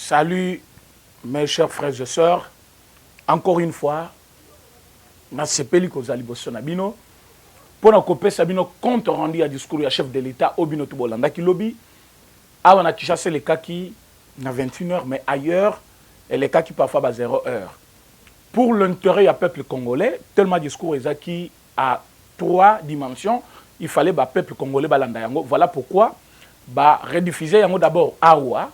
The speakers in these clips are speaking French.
Salut mes chers frères et sœurs. Encore une fois, na sepeli kozali boso na bino pour na kopesa bino compte rendu à discours du chef de l'État Obino Tubolanda qui lobby awa na Kinshasa les cas qui na 21h mais ailleurs et les cas qui parfois à 0h. Pour l'intérêt du peuple congolais, tellement discours qui à 3 dimensions, il fallait le peuple congolais balanda yango. Voilà pourquoi ba rediffuser yango d'abord awa.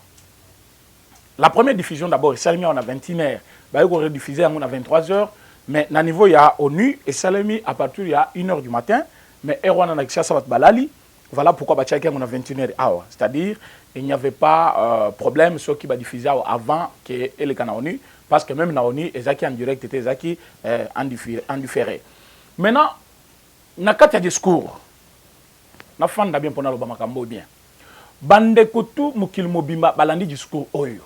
La première diffusion d'abord, Salami on a 21h, bah on rediffusé on a 23h, mais na niveau il y a ONU et Salami à partir il y a 1h du matin, mais Erwan a ça va balali. Voilà pourquoi bah on a 21h hour, c'est-à-dire il n'y avait pas problème sur qui va diffuser avant que les canaux ONU, parce que même na ONU ezaki en direct était ezaki en différé. Maintenant na kati ya discours na fanda bien pour na loba makambo bien. Bande kutu mukil mobimba balandi discours oyo.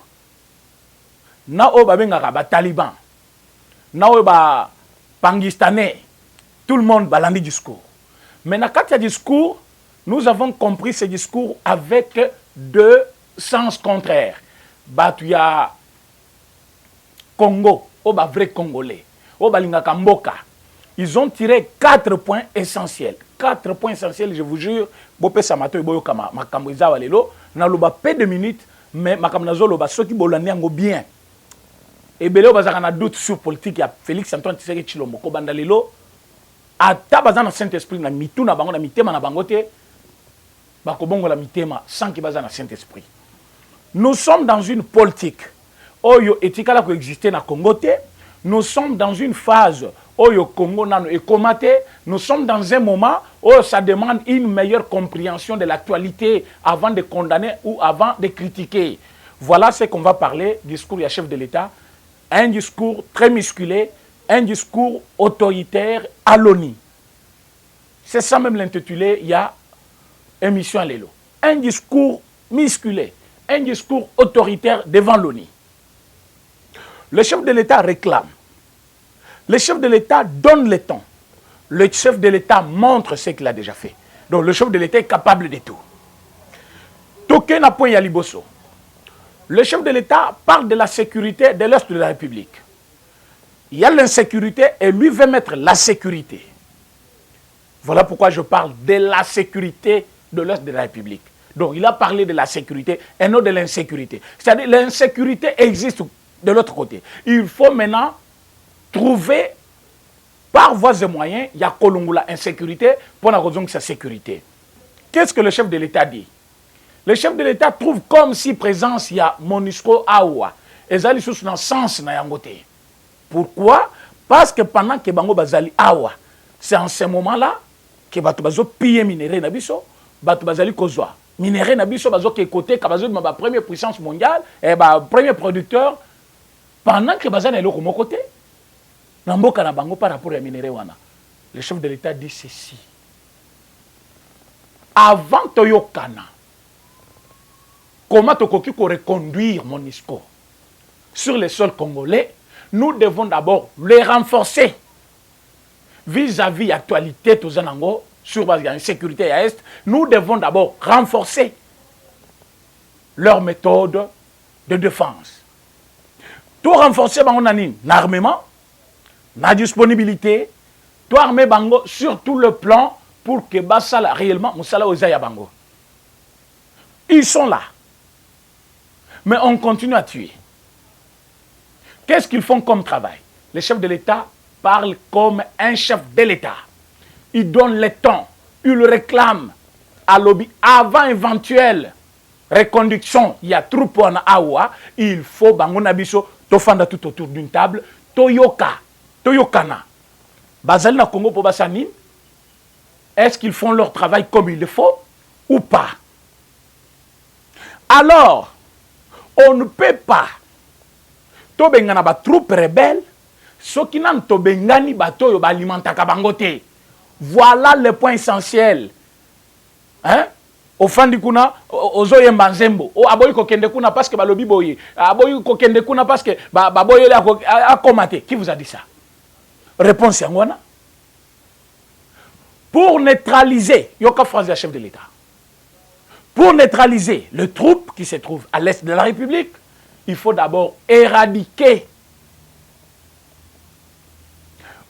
Na o babengaka ba taliban, na o ba pangistanais, tout le monde balandi discours. Mais na kati ya discours, nous avons compris ce discours avec deux sens contraires. Batuya Congo, o ba vrai congolais, o balingaka mboka. Ils ont tiré 4 points essentiels. 4 points essentiels, je vous jure. Bopé Samato et Boyokama, Makamboiza Walelo, na loba peu de minutes, mais Makamnazo loba ceux qui bolandi ango bien. Et Béléo Bazar a doute sur politique, il y a Félix Antoine Tshisekedi Tshilombo, Kobandalelo, à Tabazan na Saint-Esprit, na mitou na bango, na mitema na bangote, Bakobongo la mitema, sans qu'il bazan na Saint-Esprit. Nous sommes dans une politique, Oyo etikala ko exister na Congote, nous sommes dans une phase Oyo Congo nano et Komate, nous sommes dans un moment où ça demande une meilleure compréhension de l'actualité avant de condamner ou avant de critiquer. Voilà ce qu'on va parler, discours du chef de l'État. Un discours très musculé, un discours autoritaire à l'ONU. C'est ça même l'intitulé, il y a émission à l'élo. Un discours musculé, un discours autoritaire devant l'ONU. Le chef de l'État réclame. Le chef de l'État donne le temps. Le chef de l'État montre ce qu'il a déjà fait. Donc le chef de l'État est capable de tout. Toké na point yaliboso. Le chef de l'État parle de la sécurité de l'Est de la République. Il y a l'insécurité et lui veut mettre la sécurité. Voilà pourquoi je parle de la sécurité de l'Est de la République. Donc il a parlé de la sécurité et non de l'insécurité. C'est-à-dire l'insécurité existe de l'autre côté. Il faut maintenant trouver par voies et moyens, il y a Kolongula insécurité pour la raison de sa sécurité. Qu'est-ce que le chef de l'État dit? Le chef de l'État trouve comme si présence il y a MONUSCO Awa. Et ça, ils dans le sens na yangote. Pourquoi? Parce que pendant que Bango Bazali Awa, c'est en ce moment-là que Bato Bazo pille minéré Nabiso, Bato Bazali Kozwa. Minéré Nabiso Bazo qui est côté, Kabazo de ma première puissance mondiale, et premier producteur, pendant que Bazali est là comme côté, Namboka na Bango par rapport à minéré Wana. Le chef de l'État dit ceci. Avant Toyokana, comment Tokoki pour reconduire MONUSCO sur les sols congolais, nous devons d'abord les renforcer vis-à-vis de l'actualité sur base de la sécurité à l'Est. Nous devons d'abord renforcer leur méthode de défense. Tout renforcer l'armement, la disponibilité, tout armer Bango sur tout le plan pour que Bassala réellement Moussala Ozaya Bango. Ils sont là. Mais on continue à tuer. Qu'est-ce qu'ils font comme travail? Les chefs de l'État parlent comme un chef de l'État. Ils donnent le temps. Ils réclament à lobby avant éventuelle reconduction. Il y a trop pour en Awa. Il faut Bango Nabiso tofanda tout autour d'une table. Toyokana. Bazali na Congo pour Bassani. Est-ce qu'ils font leur travail comme il le faut ou pas? Alors, on ne peut pas tobengana ba troupe rebelle ce qui n'en tobengani bato yo balimenta kabangote. Voilà le point essentiel. Hein? Au fin du kuna ozoye mbanzembo o aboyi kokende kuna parce que balobi boye aboyi kokende kuna parce que baboye a commaté. Qui vous a dit ça? Réponse yangwana. Pour neutraliser yoka phrase du chef de l'État. Pour neutraliser les troupes qui se trouvent à l'est de la République, il faut d'abord éradiquer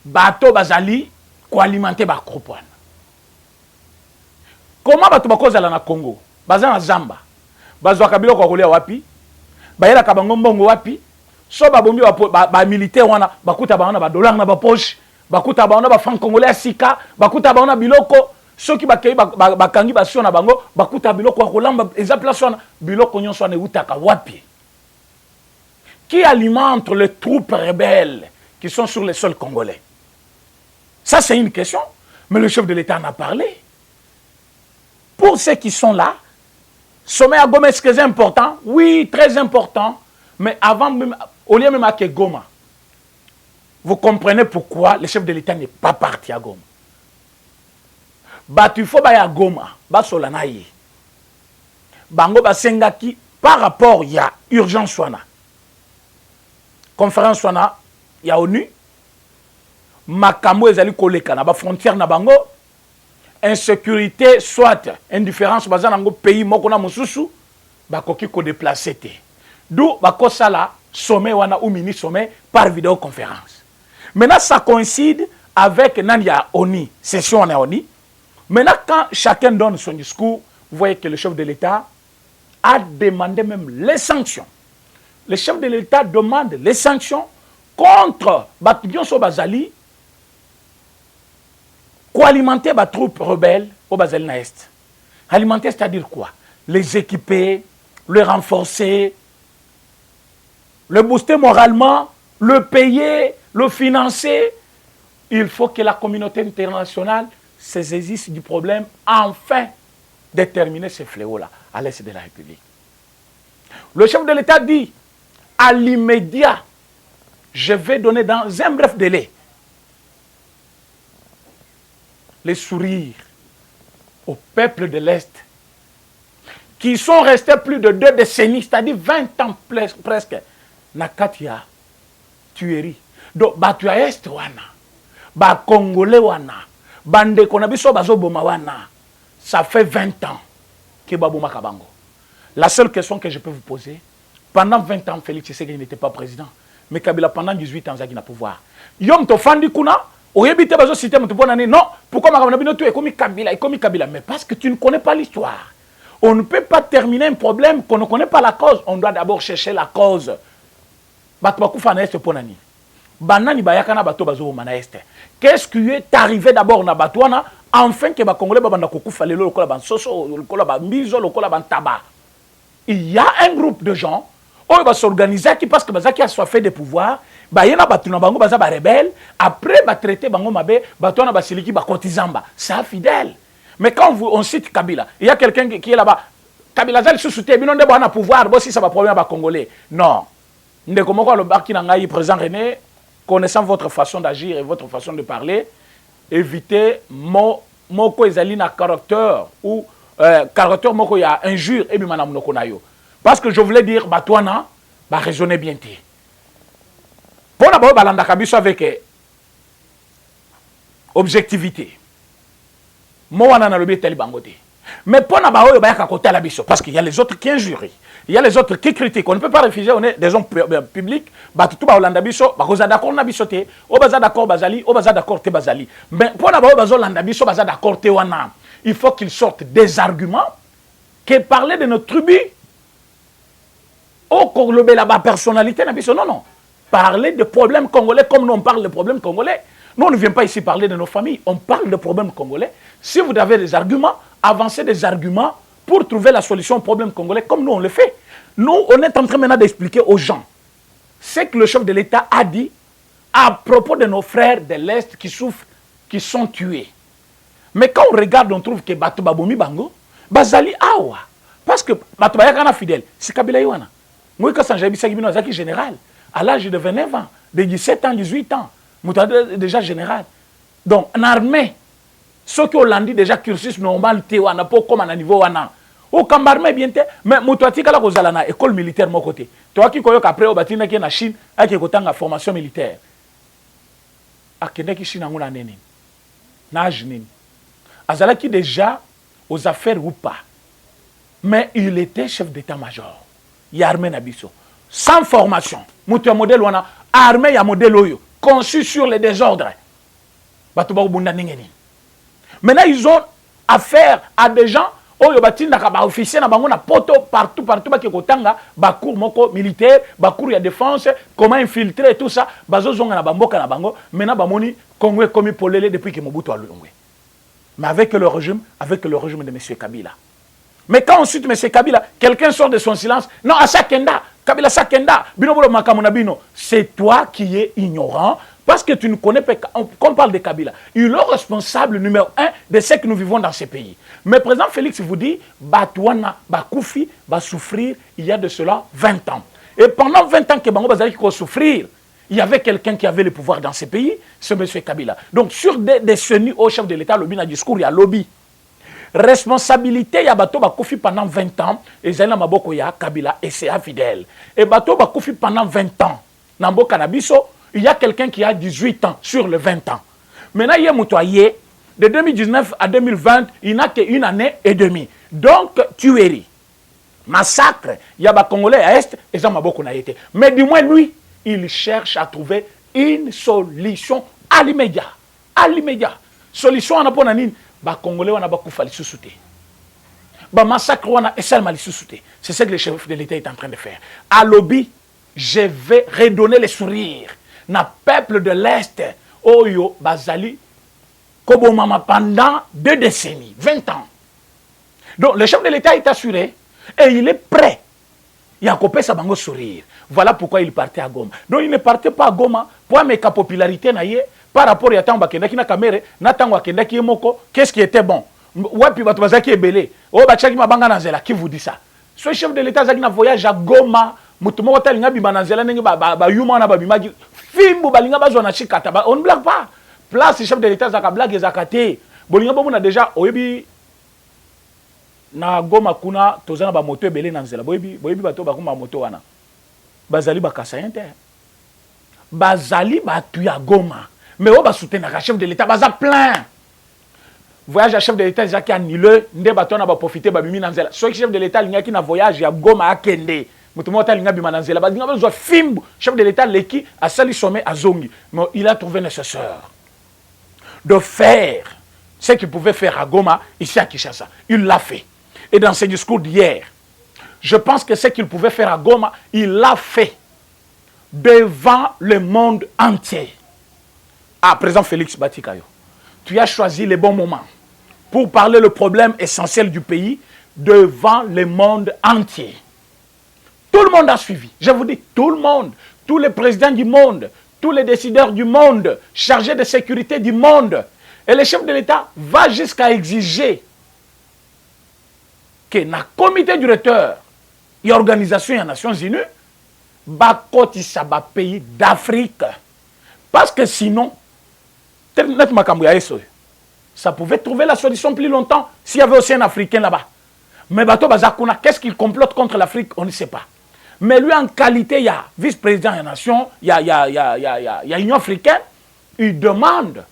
bato bazali ko alimenter ba groupe wana. Comment bato bakozala na Congo? Baza na Zamba. Bazwaka biloko ya kolia wapi? Bayelaka bango mbongo wapi? So babombi ba militaire wana bakuta baona ba dollar na ba poche, bakuta baona ba franc congolais sika, bakuta baona biloko soki bakei bakangi basio na bango, bakuta biloko ya kolamba eza place wana biloko nyonso wana utaka wapi? Qui alimente les troupes rebelles qui sont sur les sols congolais? Ça c'est une question, mais le chef de l'État en a parlé. Pour ceux qui sont là, sommet à Goma, est-ce que c'est important? Oui, très important. Mais avant, au lieu même à Goma, vous comprenez pourquoi le chef de l'État n'est pas parti à Goma. Il faut à Goma, Solanaï. Bango Basengaki, par rapport, il y a urgence Swana. Conférence Swana, il y a ONU. Makambo ezali koleka na ba frontière na bango. Insécurité, soit indifférence, bazan nango pays moko na mususu, bakoki ko déplacer te. D'où bakosala sommet wana ou mini sommet par vidéoconférence. Maintenant ça coïncide avec Nania ONI, session en ONI. Maintenant quand chacun donne son discours, vous voyez que le chef de l'État a demandé même les sanctions. Le chef de l'État demande les sanctions contre Batbion Sobazali, pour alimenter les troupes rebelles au Bazali Est. Alimenter, c'est-à-dire quoi? Les équiper, les renforcer, le booster moralement, le payer, le financer. Il faut que la communauté internationale se saisisse du problème afin de terminer ce fléau-là à l'est de la République. Le chef de l'État dit, à l'immédiat, je vais donner dans un bref délai les sourires au peuple de l'Est qui sont restés plus de 2 décennies, c'est-à-dire 20 ans presque, Nakatia, tuerie. Donc, Batua Est wana, ba Congolais wana, bande konabiso bazo boma wana, ça fait 20 ans que Baboma Kabango. La seule question que je peux vous poser, pendant 20 ans, Félix Tshisekedi n'était pas président, mais Kabila pendant 18 ans, Zaki n'a pouvoir. Yom Tofandi Kuna, non, pourquoi Kabila? Mais parce que tu ne connais pas l'histoire. On ne peut pas terminer un problème qu'on ne connaît pas la cause. On doit d'abord chercher la cause. Qu'est-ce qui est arrivé d'abord na Batouana enfin que les Congolais il y a un groupe de gens qui va s'organiser qui parce que Bazaki a soif de pouvoir. Après, traiter Bango Mabe, Batouana Basiliki, Bakotizamba. C'est fidèle. Mais quand on cite Kabila, il y a quelqu'un qui est là-bas. Kabila Zal se soutient, mais non, on a pouvoir, si ça va problème à Congolais. Non. Le Barki Nangaï, président René, connaissant votre façon d'agir et votre façon de parler, évitez Moko Ezalina caractère ou caractère Moko ya injure et Bimana Mnokonayo. Parce que je voulais dire, Batouana, va raisonner bien. Pour la balanda kabiso avec objectivité. Moi, on a le talibangote. Mais pour la balanda bayaka côté la biso, parce qu'il y a les autres qui injurient, il y a les autres qui critiquent. On ne peut pas refuser, on est des hommes publics. Batutu ba Holanda biso, ba koza d'accord na bisote, o baza d'accord bazali, o baza d'accord te bazali. Mais pour la balanda Holanda biso baza d'accord te wana. Il faut qu'ils sortent des arguments qui parlent de notre tribu. Au Congolais là-bas personnalité na biso non. Parler de problèmes congolais comme nous on parle de problèmes congolais. Nous on ne vient pas ici parler de nos familles, on parle de problèmes congolais. Si vous avez des arguments, avancez des arguments pour trouver la solution aux problèmes congolais comme nous on le fait. Nous on est en train maintenant d'expliquer aux gens ce que le chef de l'État a dit à propos de nos frères de l'Est qui souffrent, qui sont tués. Mais quand on regarde, on trouve que Bato Babomi Bango, Bazali Awa, parce que Bato Bayakana fidèle, c'est Kabila Iwana. Moi quand j'ai vu ça général. À l'âge de 29 ans, de 17 ans, 18 ans, je déjà général. Donc, en armée, ceux qui ont déjà cursus normal, on pas comme à niveau wana. Au cambarme bien mais mutwati kala kozala na école militaire mon côté. Toi qui koyoka après au batina qui na Chine, a qui kotanga formation militaire. Akende ki Chine ngula nene. Nage nini. Azala qui déjà aux affaires ou pas. Mais il était chef d'état-major. Il a armé Nabiso. sans formation. Mutu ya modèle wana armée ya modèle oyo conçu sur les désordres. Bato ba bunda ningeni. Maintenant ils ont affaire à des gens oyo batinda ka ba officier na bango na poto partout ba ke kotanga ba cours moko militaire, ba cours ya défense, comment infiltrer tout ça, bazo zonga na bamboka na bango. Maintenant ba moni Congo comme polele depuis que Mobutu a longwe. Mais avec le régime de M. Kabila. Mais quand ensuite M. Kabila, quelqu'un sort de son silence, non, à Sakenda, Kabila Sakenda, Binobolo Makamonabino, c'est toi qui es ignorant, parce que tu ne connais pas, quand on parle de Kabila, il est le responsable numéro 1 de ce que nous vivons dans ces pays. Mais président Félix vous dit, Batouana, Bakoufi, va souffrir il y a de cela 20 ans. Et pendant 20 ans que Bango Bazali va souffrir, il y avait quelqu'un qui avait le pouvoir dans ces pays, c'est M. Kabila. Donc, sur des décennies au chef de l'État, lobby, dans le discours, il y a lobby. Responsabilité, il y a Bato Bakoufi pendant 20 ans, et Zena Maboko, il y a Kabila, et c'est fidèle. Et Bato Bakoufi pendant 20 ans, Nambo Kanabiso, il y a quelqu'un qui a 18 ans sur les 20 ans. Maintenant, il y a Moutoyer, de 2019 à 2020, il n'a qu'une année et demie. Donc, tuerie, massacre, il y a des Congolais à Est, et Zena Maboko n'a été. Mais du moins, lui, il cherche à trouver une solution à l'immédiat. À l'immédiat. Solution à la bonne bah Congolais on a beaucoup fallu sous-souter. Bah massacre on a seulement sous-souter. C'est ce que le chef de l'État est en train de faire. À lobby, je vais redonner les sourires. Na peuple de l'Est, Oyo, Bazali, Kobomama pendant 2 décennies, 20 ans. Donc le chef de l'État est assuré et il est prêt. Il a coupé sa bango sourire. Voilà pourquoi il partait à Goma. Donc il ne partait pas à Goma pour mettre sa popularité par rapport à Tamba Kendaki na Kamere, na Tango Kendaki Moko, qu'est-ce qui était bon? Ouais, puis Batouazaki est belé. Oh, Bachaki Mabanga Nanzela, qui vous dit ça? Ce chef de l'État Zaki na voyage à Goma, Mutumo Talinga Bimanazela, ba Yuma na Babimagi, Fimbo Balinga Bazona Chikata, on ne blague pas. Place, chef de l'État Zaka blague et Zakate. Bolinga Bomuna déjà, Oyebi. Na Goma kuna tozana ba moto ebele na nzela boyebi bato ba kuma moto wana bazali bakasa inter bazali batu ya Goma mais o ba soutenir le chef de l'État baza plein voyage à chef de l'État Jacques annulé nde bato na ba profiter ba bimi na nzela so chef de l'État linga ki na voyage ya Goma akende mutu mota linga bima na nzela bazinga bazo fimbu chef de l'État leki a sali sommet à Zongi mais il a trouvé nécessaire de faire ce qu'il pouvait faire à Goma ici à Kinshasa. Il l'a fait. Et dans ce discours d'hier, je pense que ce qu'il pouvait faire à Goma, il l'a fait devant le monde entier. Ah, président Félix Batikayo, tu as choisi les bons moments pour parler le problème essentiel du pays devant le monde entier. Tout le monde a suivi. Je vous dis, tout le monde, tous les présidents du monde, tous les décideurs du monde, chargés de sécurité du monde. Et le chef de l'État va jusqu'à exiger que le comité directeur et l'organisation des Nations Unies bakotisa ba pays d'Afrique. Parce que sinon, ça pouvait trouver la solution plus longtemps s'il y avait aussi un Africain là-bas. Mais Bato Bazakuna, qu'est-ce qu'il complote contre l'Afrique? On ne sait pas. Mais lui, en qualité, il y a vice-président des Nations, il y a Union africaine, il demande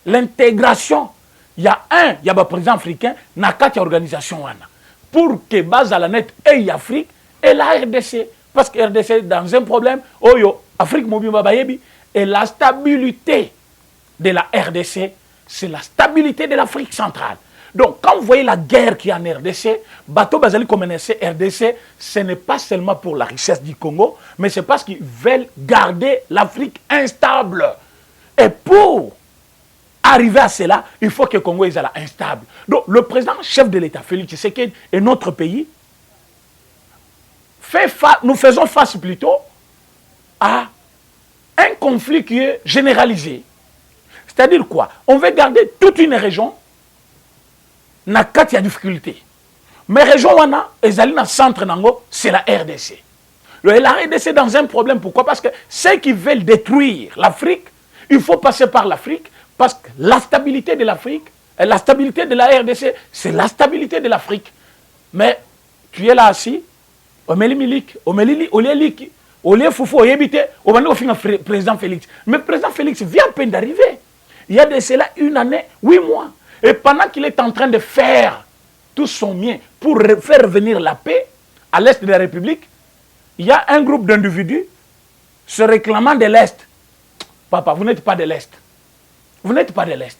l'intégration. Il y a le président africain, il y a une organisation. Pour que base à la net et l'Afrique et la RDC. Parce que la RDC est dans un problème, Afrique mobile et la stabilité de la RDC, c'est la stabilité de l'Afrique centrale. Donc, quand vous voyez la guerre qu'il y a en RDC, Bato Bazali comme RDC, ce n'est pas seulement pour la richesse du Congo, mais c'est parce qu'ils veulent garder l'Afrique instable. Et pour arriver à cela, il faut que le Congo soit instable. Donc, le président chef de l'État, Félix Tshisekedi, et notre pays, nous faisons face plutôt à un conflit qui est généralisé. C'est-à-dire quoi? On veut garder toute une région, na kati ya difficulté. Mais région wana, ezali na centre nango, c'est la RDC. La RDC est dans un problème. Pourquoi? Parce que ceux qui veulent détruire l'Afrique, il faut passer par l'Afrique, parce que la stabilité de l'Afrique, la stabilité de la RDC, c'est la stabilité de l'Afrique. Mais tu es là assis, Omeli Milik, Omeli Oléliki, Olé Foufou, Oyébité, président Félix. Mais le président Félix vient à peine d'arriver. Il y a de cela 1 année, 8 mois. Et pendant qu'il est en train de faire tout son bien pour faire revenir la paix à l'est de la République, il y a un groupe d'individus se réclamant de l'Est. Papa, vous n'êtes pas de l'Est. Vous n'êtes pas de l'Est.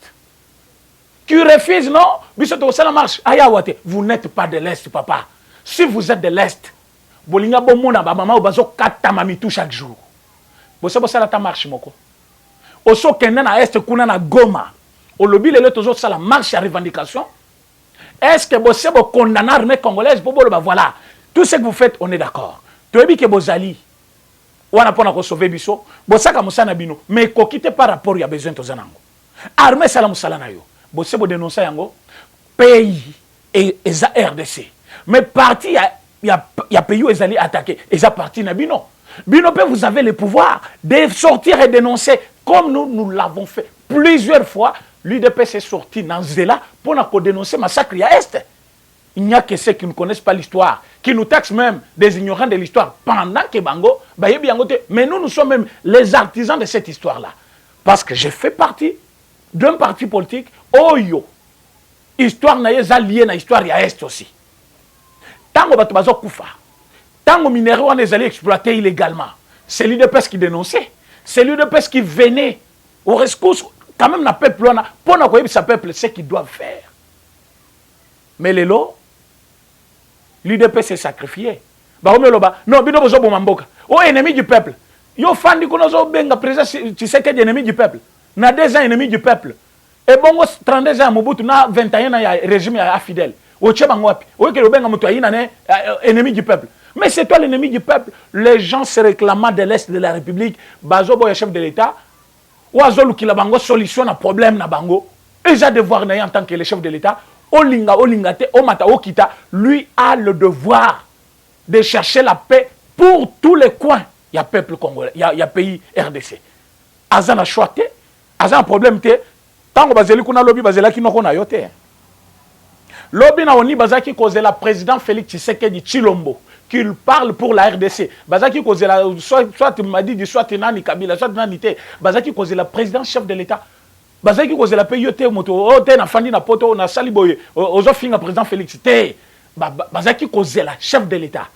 Tu refuses, non? Vous n'êtes pas de l'Est, papa. Si vous êtes de l'Est, bolinga bomona ba mama obazo kata mamitu chaque jour. Bosse bossa la ta marche moko. Oso kende na Est kuna na Goma. Au lobby le tozo ça la marche à revendication. Est-ce que bosse bo condamner l'armée congolaise pour bolo ba voilà. Tout ce que vous faites, on est d'accord. Toyebi ke bozali. Wana pona ko sauver biso. Bosaka musana bino. Mais ko quitte par rapport ya besoin tozanango. Armée sala musala na yo. Bosse bo dénoncer yango pays et eza RDC. Mais parti il y a pays où ils allaient attaquer. Et ça parti na bino. Bino vous avez le pouvoir de sortir et dénoncer comme nous l'avons fait plusieurs fois. L'UDP s'est sorti dans Zela pour nous dénoncer le massacre à Est. Il n'y a que ceux qui ne connaissent pas l'histoire, qui nous taxent même des ignorants de l'histoire pendant que Bango, mais nous sommes même les artisans de cette histoire-là. Parce que j'ai fait partie d'un parti politique, Oyo. Histoire na liée à l'histoire à Est aussi. Tango batubazo kufa. Tango minéraux on les allait exploiter illégalement. C'est l'UDPS qui dénonçait. C'est l'UDPS qui venait au rescousse. Quand même, na peuple, pour nous sa peuple, c'est ce qu'ils doivent faire. Mais les lots, l'UDPS s'est sacrifié. Non, bino bozo bomamboka. Oh, ennemi du peuple. Yo fandi konozo benga président, tu sais que ennemi du peuple. Na 2 ans ennemi du peuple. Et bon, 32 ans, Mobutu, na 21 ans, il y a régime fidèle. Ennemi du peuple. Mais c'est toi l'ennemi du peuple. Les gens se réclamant de l'Est de la République, Bazo Boya chef de l'État, Oazolu qui la bango solution à problème na bango. Et j'ai devoir en tant que le chef de l'État, Olinga, Olingate, Omata, Okita, lui a le devoir de chercher la paix pour tous les coins. Il y a peuple congolais, il y a pays RDC. Azan a choisi, Azan a problème, tant que Bazeli kuna lobby, Bazela qui n'a pas yoté. Lobby na oni bazaki cause la président Félix Tshisekedi Tshilombo qu'il parle pour la RDC. Bazaki cause la soit tu m'as dit soit nani Kabila soit nani té. Bazaki cause la président chef de l'État. Bazaki cause la PIOT moto o té na fandi na poto na saliboye ozo finga président Félix té. Bazaki cause la chef de l'État.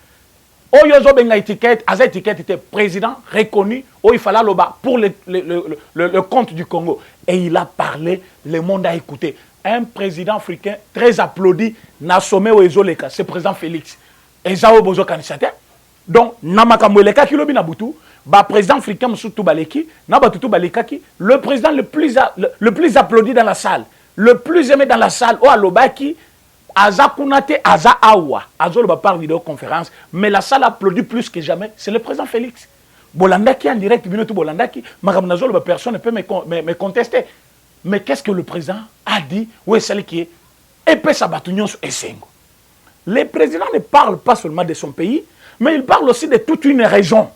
Oyo zo benga étiquette, az étiquette était président reconnu o il fallait loba pour le compte du Congo et il a parlé, le monde a écouté. Un président africain très applaudi n'a sommé au Ezoleka, c'est le président Félix. Et ça, bozo kanissate. Donc, namakamweleka ki lobi na butu, ba président africain msutu baleki, na batutu balekaki, le président le plus applaudi dans la salle, le plus aimé dans la salle, o alobaki, aza kunate, aza awa, azolo ba par vidéoconférence, mais la salle applaudit plus que jamais, c'est le président Félix. Bolandaki en direct, binotu Bolandaki, makamnazolo ba personne ne peut me contester. Mais qu'est-ce que le président a dit? Oui, c'est qui est épais sabatunion sur Essengo. Le président ne parle pas seulement de son pays, mais il parle aussi de toute une région.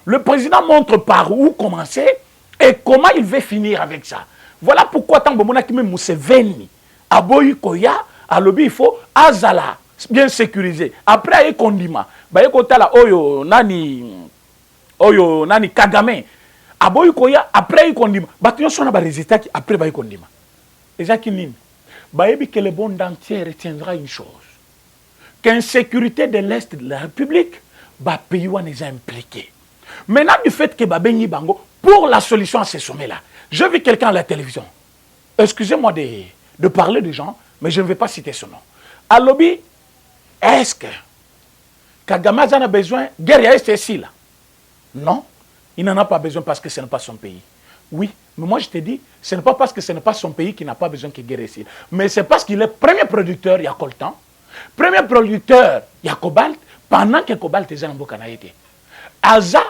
Le président montre par où commencer et comment il veut finir avec ça. Voilà pourquoi tant que Monakime Museveni, Aboyi Koya, à l'objet il faut Azala, bien sécurisé. Après, il condima. Il y a Oyo Nani Kagame. Aboyi Koya, après il condima. Batuyon son a résultat qui après il condima. Et ça qui nime. Baébi que le monde entier retiendra une chose. Qu'insécurité de l'Est de la République, bah pays où on est impliqué. Maintenant du fait que Babeni Bango, pour la solution à ces sommets-là, je vis quelqu'un à la télévision. Excusez-moi de parler de gens, mais je ne vais pas citer son nom. À lobby, est-ce que Kagame a besoin de guerre est ici là? Non. Il n'en a pas besoin parce que ce n'est pas son pays. Oui, mais moi je te dis, ce n'est pas parce que ce n'est pas son pays qu'il n'a pas besoin de guerre ici. Mais c'est parce qu'il est premier producteur, il y a coltan. Premier producteur, il y a cobalt. Pendant que cobalt est en Bokanaïté. Aza,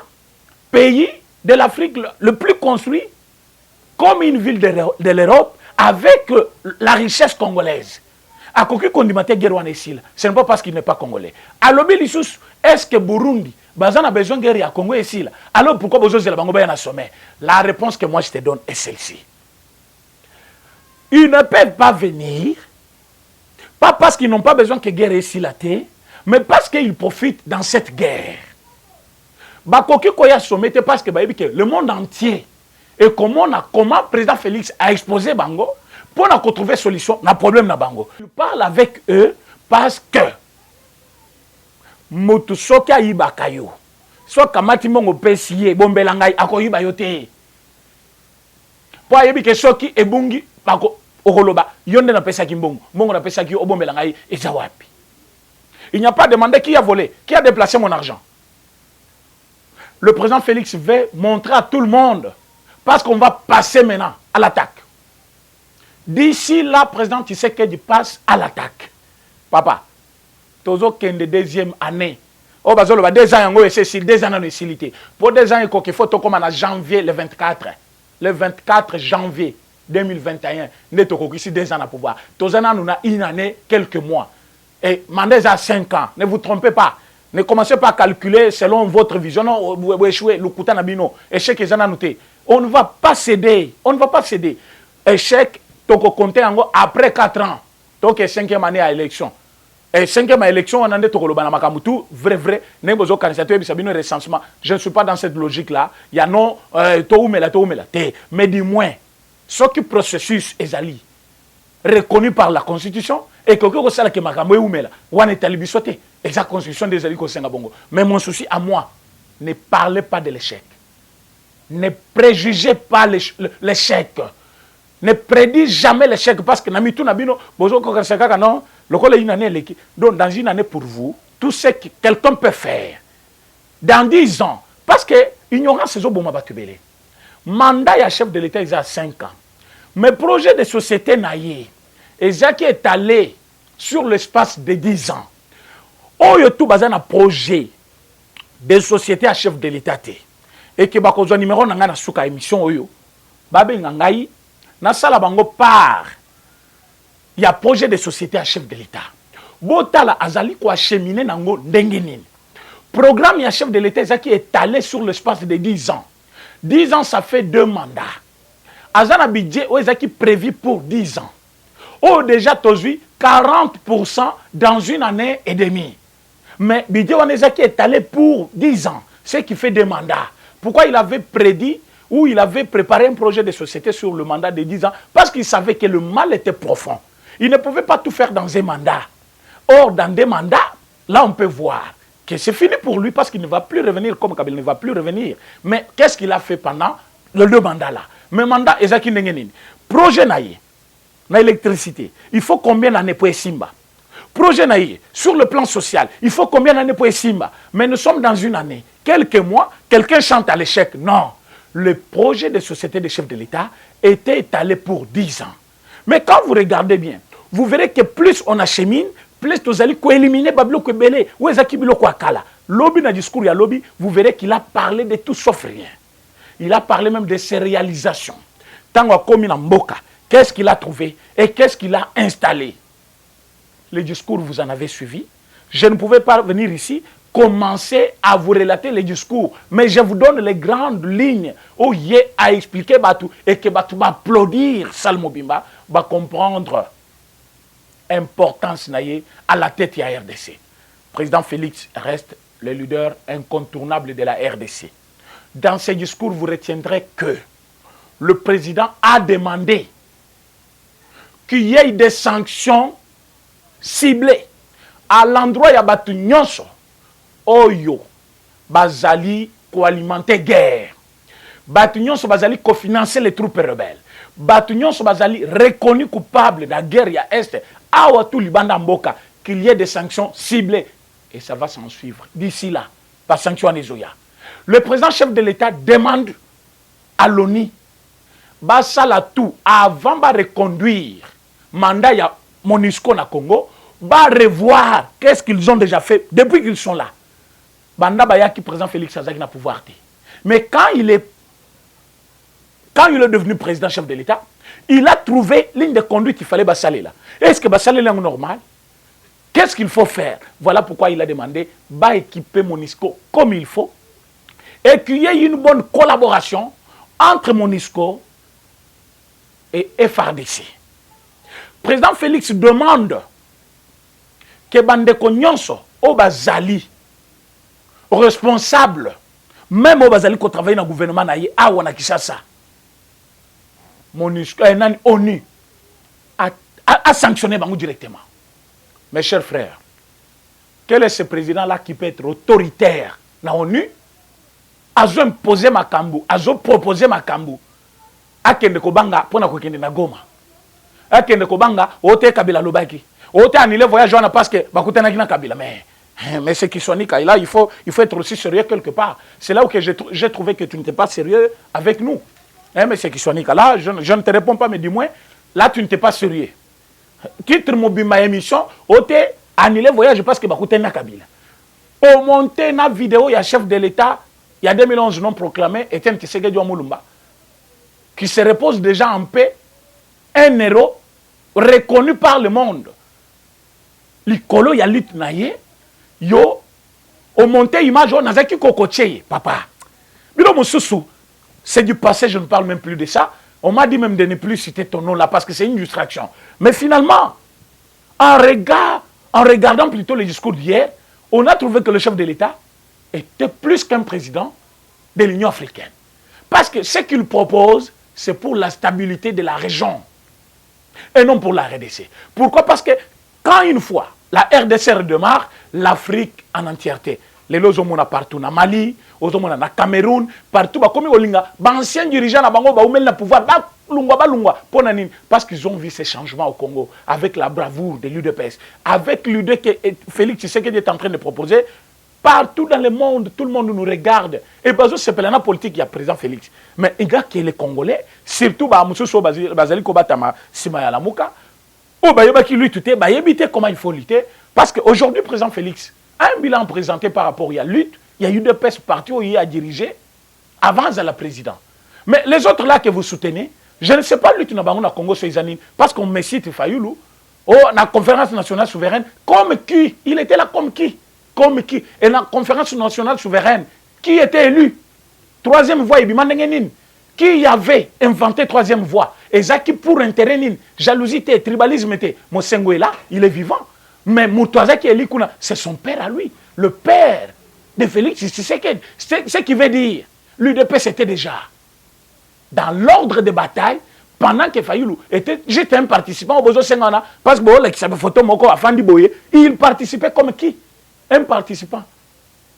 pays de l'Afrique le plus construit, comme une ville de l'Europe, avec la richesse congolaise. À Koki Kondimate Guerwan ici, ce n'est pas parce qu'il n'est pas congolais. À l'Obélissus, est-ce que Burundi, Bazan a besoin de guerre à Congo ici là? Alors pourquoi besoin de la Bango à sommet? La réponse que moi je te donne est celle-ci. Ils ne peuvent pas venir, pas parce qu'ils n'ont pas besoin que guerre ici là, mais parce qu'ils profitent dans cette guerre. Bakoki Koya sommet parce que le monde entier et comment le président Félix a exposé Bango pour trouver solution, na problème na Bango. Je parle avec eux parce que moto soki ayibaka yo so kamati mbongo pesi ye bombela ngai akoyiba yo te po ayebi ke soki ebungi bako okoloba yo nde napesaki mbongo napesaki yo obombela ngai eza wapi. Il n'y a pas demandé qui a volé, qui a déplacé mon argent. Le président Félix veut montrer à tout le monde, parce qu'on va passer maintenant à l'attaque. D'ici là, président Tshisekedi passe à l'attaque. Papa, tozo kende deuxième année. Oh, bazolo ba 2 ans, c'est 2 ans de silité. Pour 2 ans, il faut comme en janvier le 24. Le 24 janvier 2021, nous avons ici 2 ans à pouvoir. Tozo nous a une année, quelques mois. Et mandez à 5 ans. Ne vous trompez pas. Ne commencez pas à calculer selon votre vision. Non, vous échouez. Le kouta nabino. Échec est noté. On ne va pas céder. On ne va pas céder. Échec, toko compter après 4 ans. Donc, 5e année à élection. Et 5e élection, on a dit toko lobana makamutu. Vrai. Ne bozo candidature bisabino recensement. Je ne suis pas dans cette logique-là. Il y a non, toumela. Mais du moins, ce qui processus est ali. Reconnu par la Constitution et que ça que makambo umela wana talibisote exact Constitution des ali ko senga bongo. Mais mon souci à moi, ne parlez pas de l'échec. Ne préjugez pas l'échec. Ne prédis jamais l'échec parce que namitu nabino bozo ko sekaka non lokola une année leki. Donc dans une année pour vous, tout ce que quelqu'un peut faire dans 10 ans parce que ignorance c'est oboma batubele. Mandat ya chef de l'État il a 5 ans. Mais projet de société naïe et qui est allé sur l'espace de 10 ans. Oh, yo tout bazan un projet de société à chef de l'État. Et que bakozo numéro nanga na suka émission oyo. Babe ngangai na sala bango part. Il y a projet de société à chef de l'État. Botala azali ko acheminer nango ndenge nini. Programme ya chef de l'État qui est allé sur l'espace de 10 ans. 10 ans ça fait 2 mandats. Azana budget qui prévu pour 10 ans. Oh, déjà, aujourd'hui, 40% dans une année et demie. Mais budget qui est allé pour 10 ans, ce qui fait 2 mandats. Pourquoi il avait prédit ou il avait préparé un projet de société sur le mandat de 10 ans? Parce qu'il savait que le mal était profond. Il ne pouvait pas tout faire dans un mandat. Or, dans des mandats, là, on peut voir que c'est fini pour lui parce qu'il ne va plus revenir comme Kabila ne va plus revenir. Mais qu'est-ce qu'il a fait pendant les 2 mandats-là? Mais mandat ezaki ndengenini. Projet naïe, na électricité, il faut combien d'années pour Simba? Projet naïe, sur le plan social, il faut combien d'années pour Simba? Mais nous sommes dans une année, quelques mois, quelqu'un chante à l'échec. Non, le projet de société des chefs de l'État était étalé pour 10 ans. Mais quand vous regardez bien, vous verrez que plus on achemine, plus vous allez éliminer Babilo Kwebele, ou ezaki biloko akala. Lobby na discours ya lobby, vous verrez qu'il a parlé de tout sauf rien. Il a parlé même de ses réalisations. Tango a commis en Mboka, qu'est-ce qu'il a trouvé et qu'est-ce qu'il a installé? Le discours, vous en avez suivi. Je ne pouvais pas venir ici commencer à vous relater les discours, mais je vous donne les grandes lignes où il y a expliqué Batou et que Batou va applaudir Salmo Bimba, va comprendre l'importance à la tête de la RDC. Président Félix reste le leader incontournable de la RDC. Dans ce discours, vous retiendrez que le président a demandé qu'il y ait des sanctions ciblées à l'endroit de Batu Nyonso, Oyo, Bazali, co-alimenter guerre. Batu Nyonso, Bazali, co-financer les troupes rebelles. Batu Nyonso, Bazali, reconnu coupable de la guerre à Est, Awatou Libanda Mboka, qu'il y ait des sanctions ciblées. Et ça va s'en suivre. D'ici là, pas sanction à Nezoya. Le président chef de l'État demande à l'ONU tout avant de reconduire mandat ya MONUSCO na Congo, va revoir qu'est-ce qu'ils ont déjà fait depuis qu'ils sont là. Banda Bayaki président Félix Azaki n'a pouvoir. Mais quand il est devenu président chef de l'État, il a trouvé ligne de conduite qu'il fallait bassaler là. Est-ce que bassaler est normal? Qu'est-ce qu'il faut faire? Voilà pourquoi il a demandé d'équiper MONUSCO comme il faut. Et qu'il y ait une bonne collaboration entre MONUSCO et FARDC. Président Félix demande que Bandeko Nyonso, Obazali, responsable, même Obazali qui travaille dans le gouvernement, à Kinshasa, MONUSCO, ONU, a sanctionné Bango directement. Mes chers frères, Quel est ce président-là qui peut être autoritaire dans l'ONU? Azo imposer Makambu, azo proposer Makambu. Akende kobanga pona kokende na Goma. Akende kobanga ote Kabila lobaki. Ote annulé voyage wana parce que bakutana na Kabila. Mais c'est qui soit là, il faut être aussi sérieux quelque part. C'est là où j'ai trouvé que tu n'étais pas sérieux avec nous. Mais c'est qui soit là, je ne te réponds pas, mais du moins, là tu n'étais pas sérieux. Titre mobima émission, ote annulé voyage parce que bakutana na Kabila. Au monter na vidéo, il y a chef de l'État. Il y a 2011 non proclamé, Etienne Tshisekedi Mulumba, qui se repose déjà en paix, un héros reconnu par le monde. L'icolo, il y a lutte naïe, yo, au monté image, on a zaki kokocheye, papa. Bilo Moussoussou, c'est du passé, je ne parle même plus de ça. On m'a dit même de ne plus citer ton nom là, parce que c'est une distraction. Mais finalement, en regardant plutôt le discours d'hier, on a trouvé que le chef de l'État était plus qu'un président de l'Union africaine. Parce que ce qu'il propose, c'est pour la stabilité de la région et non pour la RDC. Pourquoi? Parce que quand une fois la RDC redémarre, l'Afrique en entièreté, les lozomona partout, na Mali, ozomona na Cameroun, partout, comme olinga, anciens dirigeants na bango ba oumel na pouvoir, parce qu'ils ont vu ces changements au Congo avec la bravoure de l'UDPS, avec l'UD que Félix Tshisekedi est en train de proposer. Partout dans le monde, tout le monde nous regarde. Et bazo c'est la politique, il y a président Félix. Mais il y a que les Congolais, surtout Bazali Kobatama, Simaya Lamuka, ou qui lui tuté, éviter comment il faut lutter. Parce qu'aujourd'hui, président Félix, un bilan présenté par rapport à la lutte, il y a eu des pèses partis où il a dirigé avant à la présidente. Mais les autres là que vous soutenez, je ne sais pas lutte dans le Congo Soizanine, parce qu'on me cite Fayoulou, la conférence nationale souveraine, comme qui? Il était là comme qui? Comme qui? Et la conférence nationale souveraine, qui était élu? Troisième voie, qui avait inventé troisième voie? Et ça qui pour intérêt, jalousie, tribalisme, Mosengo est là, il est vivant. Mais Moutouaza qui est élu, c'est son père à lui. Le père de Félix, c'est ce qui veut dire. L'UDP, c'était déjà dans l'ordre de bataille. Pendant que Fayoulou était, j'étais un participant au Bozo Sengana, parce que photo moko a Fandi Boye, il participait comme qui? Un participant.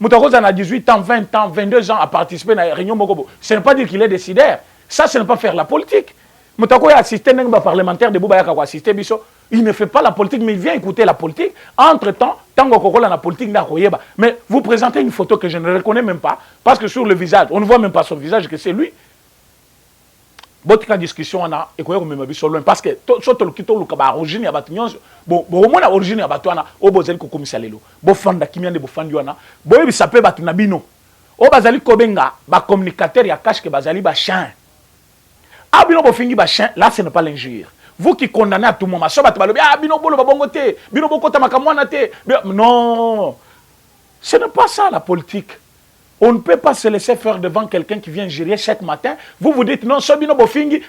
Moutakoz en a 18 ans, 20 ans, 22 ans à participer à la réunion Mokobo. Ce n'est pas dire qu'il est décideur. Ça, ce n'est pas faire la politique. Moutakoz a assisté à un parlementaire de Boubaïaka a assisté Bisso. Il ne fait pas la politique, mais il vient écouter la politique. Entre-temps, Tango Koko la politique n'a pas. Mais vous présentez une photo que je ne reconnais même pas, parce que sur le visage, on ne voit même pas son visage, que c'est lui. Botika discussion on a ekoye komema biso loin parce que soto lokito lokaba origine ya batu nyonso bo mona origine ya batu wana o bozali ko komisa lelo bo fanda kimiande bo fandi wana bo yebisa pe batu na bino o bazali kobenga ba communicateur ya cache que bazali ba chien a bino bo fingi ba chien là ce n'est pas l'injure. Vous qui condamnez à tout moment so batu balobi bino bolo ba bongo te bino bokota makamwana te non, ce n'est pas ça la politique. On ne peut pas se laisser faire devant quelqu'un qui vient gérer chaque matin. Vous vous dites non, Sobino Bofingi,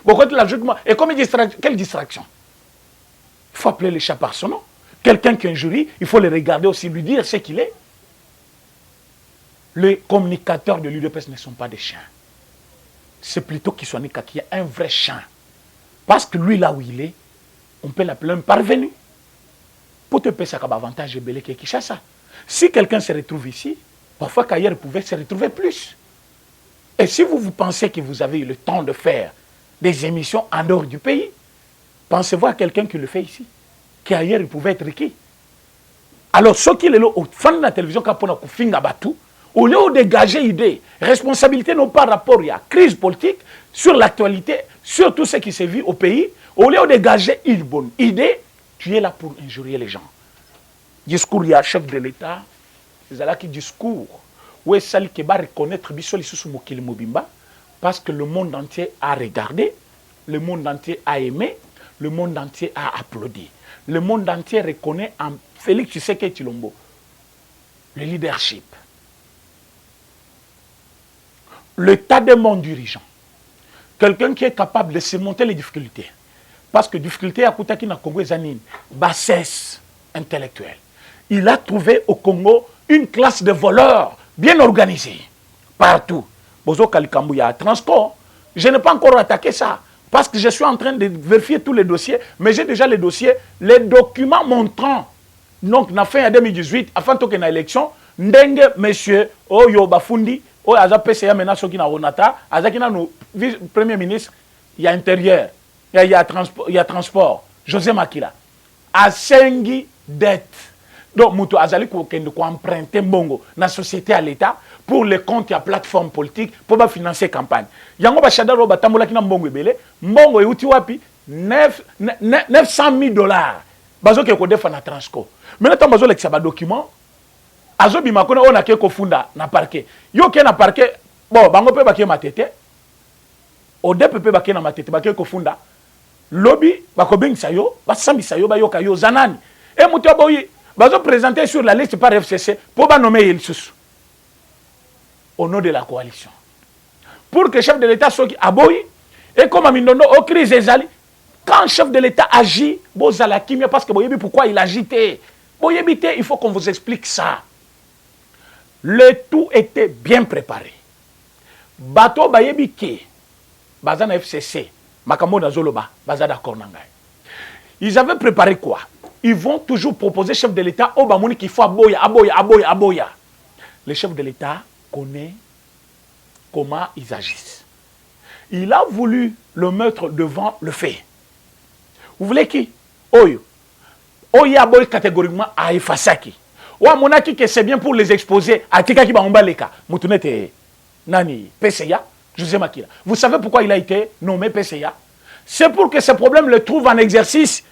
et comme quelle distraction? Il faut appeler les chats par son nom. Quelqu'un qui injurie, il faut le regarder aussi, lui dire ce qu'il est. Les communicateurs de l'UDPS ne sont pas des chiens. C'est plutôt qu'il soit qui est un vrai chien. Parce que lui, là où il est, on peut l'appeler un parvenu. Pour te payer ça comme avantage, j'ai belé qui ça. Si quelqu'un se retrouve ici, parfois qu'ailleurs, vous pouvez se retrouver plus. Et si vous pensez que vous avez eu le temps de faire des émissions en dehors du pays, pensez-vous à quelqu'un qui le fait ici, qui ailleurs, il pouvait être qui? Alors, ce qui est là, au fond de la télévision, quand on a finga batou, au lieu de dégager idée, responsabilité non pas rapport à la crise politique, sur l'actualité, sur tout ce qui se vit au pays, au lieu de dégager une bonne idée, tu es là pour injurier les gens. Discours, il y a chef de l'État, qui discours où est celle qui va reconnaître Bissoli sous Mokili Mobimba parce que le monde entier a regardé, le monde entier a aimé, le monde entier a applaudi. Le monde entier reconnaît en Félix Tshisekedi Tshilombo le leadership, l'état de mon dirigeant, quelqu'un qui est capable de surmonter les difficultés. Parce que difficulté à Koutaki na Congo Zanine, bassesse intellectuelle. Il a trouvé au Congo une classe de voleurs bien organisée. Partout. Bozo Kalikambu, il y a transport. Je n'ai pas encore attaqué ça. Parce que je suis en train de vérifier tous les dossiers. Mais j'ai déjà les dossiers, les documents montrant Donc, na fin 2018, avant que na élection, ndenge monsieur Oyo Bafundi, Oyo Aza PCA maintenant soki na Ronata, Aza ki na no premier ministre, il y a intérieur, il y a transport, José Makila. Asengi dette. Donc, Moutou Azali ko emprunter mbongo na société à l'État pour les comptes à plateforme politique pour financer campagne. Yango ba shadaro ba tambola ki na mbongo ebele, mbongo euti wapi 900 000 $. Bazo ke ko defa na Transco. Maintenant bazo lekisa ba document azo bima kona ona ke ko funda na parquet. Yo ke na parquet, bon bango pe ba ke matete. O DPP ba ke na matete ba ke ko funda. Lobby ba ko bengisa yo, ba sambisa yo ba yo ka yo zanani. Et muto boyi bazo présenter sur la liste par FCC pour ba nommer il sous. Au nom de la coalition. Pour que le chef de l'État soit aboyi et comme Amindondo au crise ezali. Quand le chef de l'État agit, parce que pourquoi il agitait. Il faut qu'on vous explique ça. Le tout était bien préparé. Bato bayebi ke, bazana FCC, makambo na zoloba, bazada d'accord nangay. Ils avaient préparé quoi? Ils vont toujours proposer chef de l'État au bamoni qu'il faut aboya. Le chef de l'État connaît comment ils agissent. Il a voulu le mettre devant le fait. Vous voulez qui? Oyo. Oyo aboy catégoriquement à Efasaki. Ou à monaki que c'est bien pour les exposer à Tikaki Baumbaleka. Moutounete Nani PCA, José Makila. Vous savez pourquoi il a été nommé PCA? C'est pour que ce problème le trouve en exercice.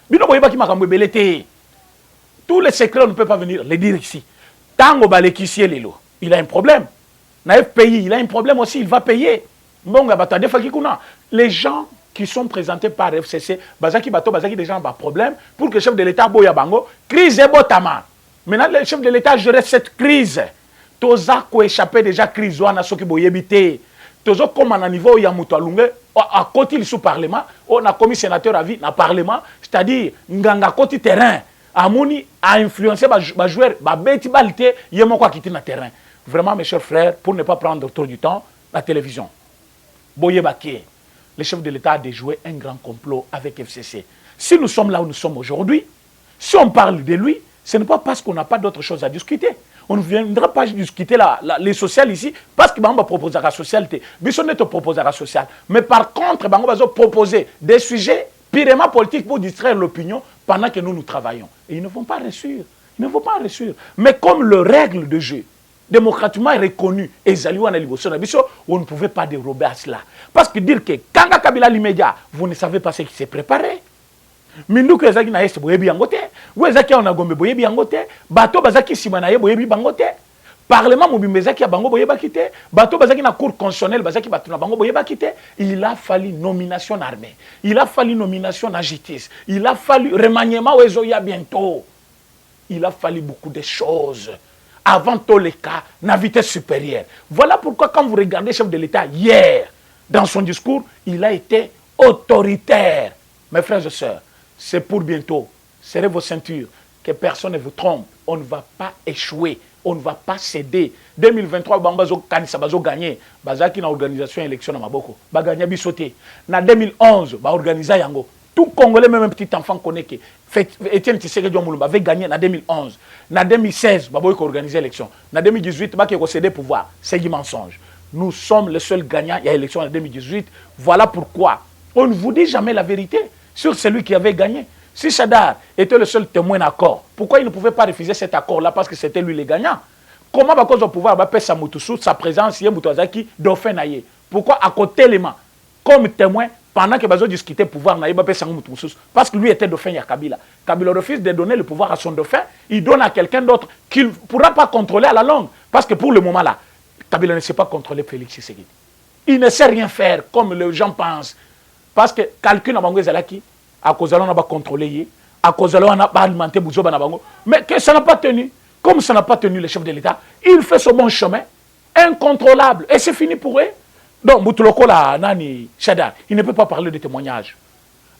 Tous les secrets, on ne peut pas venir les dire ici. Tango Balekissier Lelo, il a un problème. Na FPI, il a un problème aussi, il va payer. Les gens qui sont présentés par FCC, Bazaki Bato, Bazaki des gens ont problème pour que le chef de l'État Boya Bango, crise et botama. Maintenant, le chef de l'État gérait cette crise. Toza ko échappé déjà crise wana soki boyebité. Tozo comme à niveau ya muto alunge à côté sous parlement, on a commis sénateur à vie dans parlement, c'est-à-dire nganga côté terrain. Amoni a influencé ba joueur ba beti balité yemo ko quitter na terrain. Vraiment mes chers frères, pour ne pas prendre trop du temps, la télévision. Boyebake. Le chef de l'État a déjoué un grand complot avec FCC. Si nous sommes là où nous sommes aujourd'hui, si on parle de lui, ce n'est pas parce qu'on n'a pas d'autre chose à discuter. On ne viendra pas discuter les sociales ici, parce que on va proposer la socialité. Mais on ne proposer la sociale. Mais par contre, on va proposer des sujets purement politiques pour distraire l'opinion pendant que nous travaillons. Et ils ne vont pas réussir. Ils ne vont pas réussir. Mais comme le règle de jeu, démocratiquement reconnu, et on ne pouvait pas dérober à cela. Parce que dire que Kanga Kabila l'immédiat, vous ne savez pas ce qui s'est préparé. Minduku ezaki na este boyebi yangote, wezaki on a gombe boyebi yangote, bato bazaki simanaye boyebi bangote, parlement mobimbezaki ya bango boyeba kite, bato bazaki na cour constitutionnelle bazaki bato na bango boyeba kite. Il a fallu nomination en armée, il a fallu nomination en justice, il a fallu remaniement wezoya bientôt. Il a fallu beaucoup de choses. Avant tous les cas, na vitesse supérieure. Voilà pourquoi quand vous regardez le chef de l'État hier, dans son discours, il a été autoritaire. Mes frères et sœurs, c'est pour bientôt. Serrez vos ceintures, que personne ne vous trompe. On ne va pas échouer, on ne va pas céder. 2023, Bambazo Kanisa Bazo gagné. Bazaki na organisation élection na Maboko. Ba gagné bisoté. Na 2011, ba organisa yango. Tout Congolais, même un petit enfant connaît que Etienne Tshisekedi Diomulumba avait gagné en 2011. En 2016, Baboy a organisé l'élection. En 2018, Baboy a cédé pouvoir. C'est du mensonge. Nous sommes les seuls gagnants. Il y a l'élection en 2018. Voilà pourquoi on ne vous dit jamais la vérité sur celui qui avait gagné. Si Chadar était le seul témoin d'accord, pourquoi il ne pouvait pas refuser cet accord-là parce que c'était lui le gagnant? Comment à cause du pouvoir, sa Moutoussou, sa présence, Moutouazaki, Dauphin Naye? Pourquoi à côté les mains, comme témoin, pendant que Bazo discutait pouvoir, parce que lui était dauphin, il y a Kabila. Kabila refuse de donner le pouvoir à son dauphin, il donne à quelqu'un d'autre qu'il ne pourra pas contrôler à la longue. Parce que pour le moment là, Kabila ne sait pas contrôler Félix Tshisekedi. Il ne sait rien faire comme les gens pensent. Parce que quelqu'un n'a pas Zalaki, à cause de l'on n'a pas contrôlé, à cause de l'on n'a pas alimenté Bouzoba Nabango, mais que ça n'a pas tenu. Comme ça n'a pas tenu le chef de l'État, il fait son bon chemin, incontrôlable, et c'est fini pour eux. Donc, Boutuloko, Nani, Chadar, il ne peut pas parler de témoignages.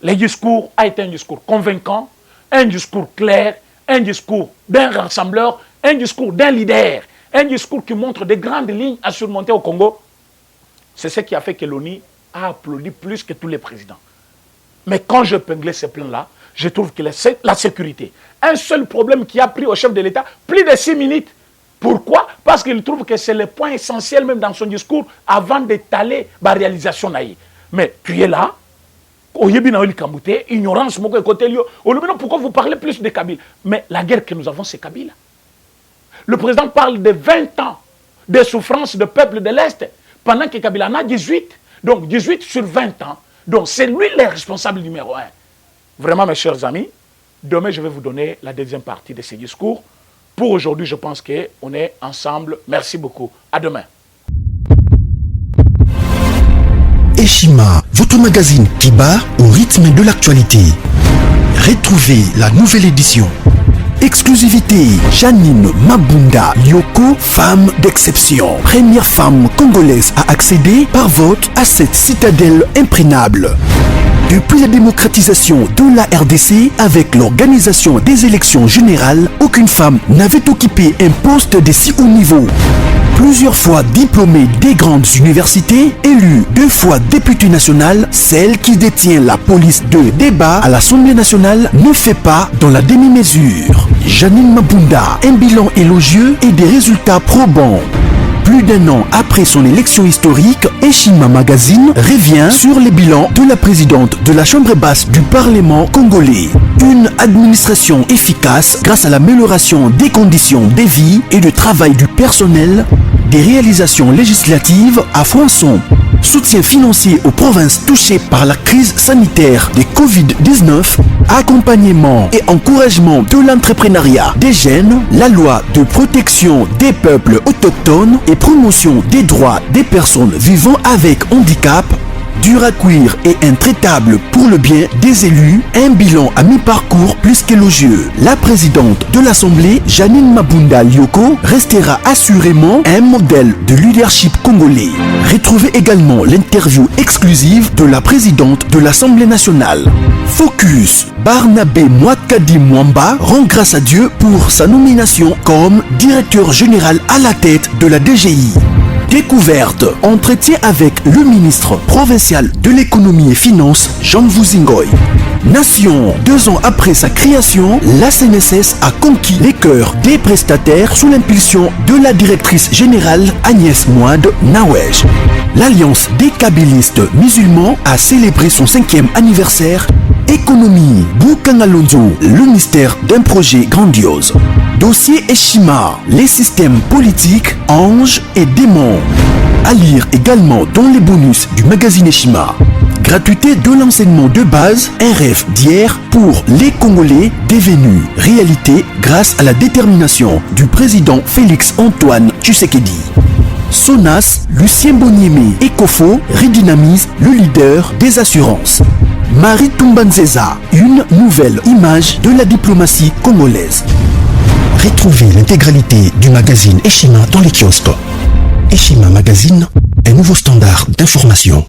Le discours a été un discours convaincant, un discours clair, un discours d'un rassembleur, un discours d'un leader, un discours qui montre des grandes lignes à surmonter au Congo. C'est ce qui a fait que l'ONU a applaudi plus que tous les présidents. Mais quand je épinglais ce plan-là, je trouve que la sécurité. Un seul problème qui a pris au chef de l'État plus de 6 minutes. Pourquoi? Parce qu'il trouve que c'est le point essentiel même dans son discours avant d'étaler la réalisation. Mais tu es là, ignorance, pourquoi vous parlez plus de Kabila? Mais la guerre que nous avons, c'est Kabila. Le président parle de 20 ans de souffrance du peuple de l'Est, pendant que Kabila en a 18. Donc 18 sur 20 ans. Donc c'est lui le responsable numéro 1. Vraiment, mes chers amis, demain, je vais vous donner la deuxième partie de ce discours. Pour aujourd'hui, je pense qu'on est ensemble. Merci beaucoup. À demain. Eshima, votre magazine qui bat au rythme de l'actualité. Retrouvez la nouvelle édition. Exclusivité, Janine Mabunda Lyoko, femme d'exception. Première femme congolaise à accéder par vote à cette citadelle imprégnable. Depuis la démocratisation de la RDC, avec l'organisation des élections générales, aucune femme n'avait occupé un poste de si haut niveau. Plusieurs fois diplômée des grandes universités, élue 2 fois députée nationale, celle qui détient la police de débat à l'Assemblée nationale ne fait pas dans la demi-mesure. Janine Mabunda, un bilan élogieux et des résultats probants. Plus d'1 an après son élection historique, Eshima Magazine revient sur les bilans de la présidente de la Chambre basse du Parlement congolais. Une administration efficace grâce à l'amélioration des conditions de vie et de travail du personnel, des réalisations législatives à foison, soutien financier aux provinces touchées par la crise sanitaire de Covid-19, accompagnement et encouragement de l'entrepreneuriat des jeunes, la loi de protection des peuples autochtones et promotion des droits des personnes vivant avec handicap, dur à cuire et intraitable pour le bien des élus, un bilan à mi-parcours plus qu'élogieux. La présidente de l'Assemblée, Janine Mabunda Lyoko, restera assurément un modèle de leadership congolais. Retrouvez également l'interview exclusive de la présidente de l'Assemblée nationale. Focus, Barnabé Mwakadi Mwamba rend grâce à Dieu pour sa nomination comme directeur général à la tête de la DGI. Découverte, entretien avec le ministre provincial de l'économie et finances, Jean Vuzingoy. Nation, 2 ans après sa création, la CNSS a conquis les cœurs des prestataires sous l'impulsion de la directrice générale Agnès Mouad Nawej. L'Alliance des kabylistes musulmans a célébré son 5e anniversaire. Économie, Boukangalonzo, le mystère d'un projet grandiose. Dossier Eshima, les systèmes politiques, anges et démons. À lire également dans les bonus du magazine Eshima. Gratuité de l'enseignement de base, un rêve d'hier pour les Congolais devenu réalité grâce à la détermination du président Félix Antoine Tshisekedi. Sonas, Lucien Boniemé et Kofo redynamise le leader des assurances. Marie Tumbanzeza, une nouvelle image de la diplomatie congolaise. Retrouvez l'intégralité du magazine Eshima dans les kiosques. Eshima Magazine, un nouveau standard d'information.